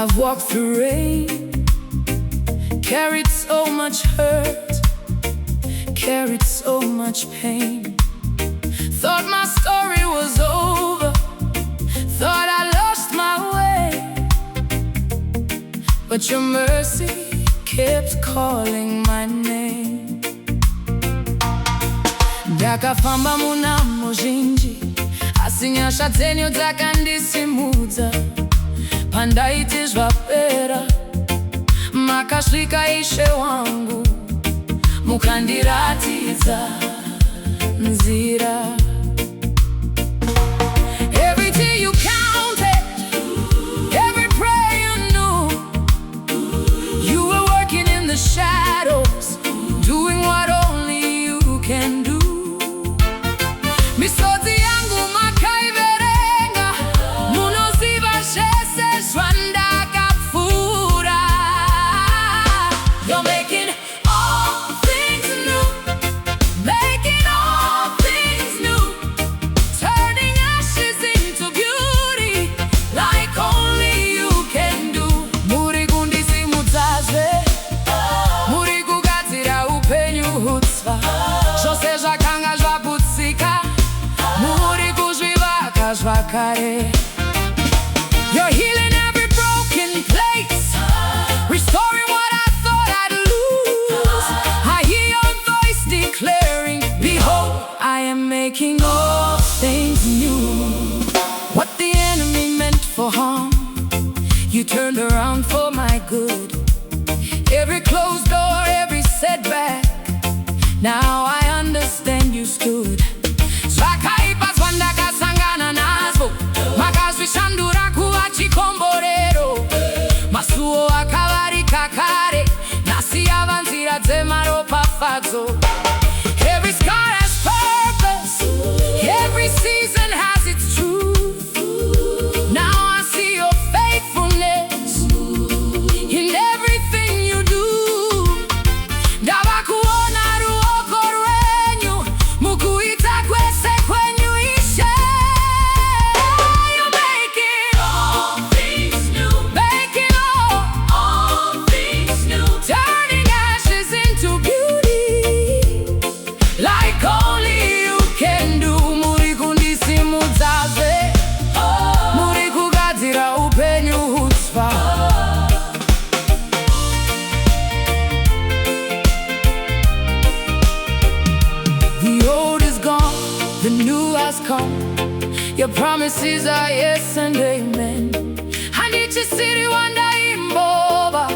I've walked through rain, carried so much hurt, carried so much pain. Thought my story was over, thought I lost my way, but your mercy kept calling my name. Ndakafamba muna muzhinji, asi nyasha dzenyu dzakandisimudza. Pandaiti zvapera, makasvika Ishe wangu, mukandiratidza nzira. Every tear you counted, every prayer you knew, you were working in the shadows, doing what only you can do. Misodzi yangu makaiverenga, munoziva zvese zvandakapfura. You're making all things new, making all things new, turning ashes into beauty like only you can do. Muri kundisimudzazve, muri kugadzira upenyu hutsva, zvose zvakanga zvaputsika, muri kuzvivaka zvakare. You're healing every broken place, restoring what I thought I'd lose. I hear your voice declaring, behold, I am making all things new. What the enemy meant for harm, you turned around for my good. Every closed door, every setback, now I understand you stood. Zvakaipa zvandakasangana nazvo, makazvishandura kuva chikomborero. Masuo akavarika kare, nhasi yava nzira dzemaropafadzo. Every scar has purpose, every season has its truth. Now I see your faithfulness in everything you do. Ndava kuona ruoko rwenyu mukuita kwese kwenyu Ishe. You're making all things new, making all things new, turning ashes into beauty like only you can do. Muri kundisimudzazve, muri kugadzira upenyu hutsva. The old is gone, the new has come. Your promises are yes and amen. Handichisiri wandaimbova,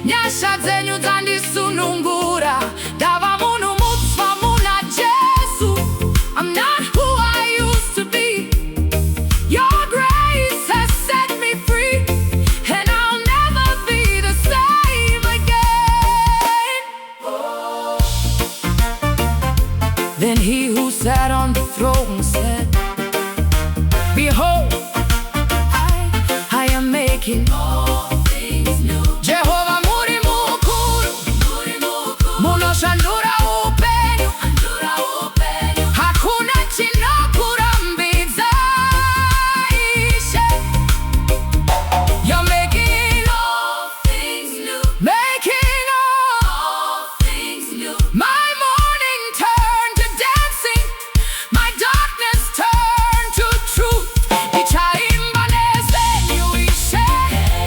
nyasha dzenyu dzandisunungura. Ndava munhu mutsva muna Jesu. I'm not who I used to be. Your grace has set me free, and I'll never be the same again. Then he who sat on the throne said, behold, I am making all things new. Jehovah muri mukuru, munoshandura upenyu, hakuna chinokurambidza Ishe. You're making all things new, making all things new. My mourning turned to dancing, my darkness turned to truth. Ndichaimba nezenyu Ishe,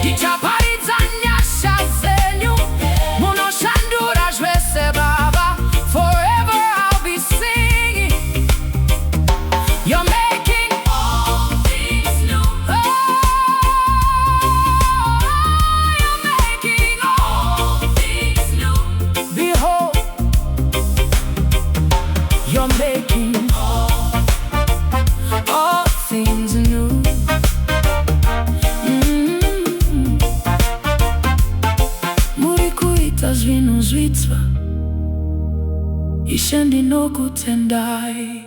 ndichaparidza nyasha zenyu, munoshandura zvese Baba. Forever I'll be singing. You're making all things new. You're making all things new. Behold, you're making all things new. Muri kuita zvinhu zvitsva, Ishe ndinokutendai.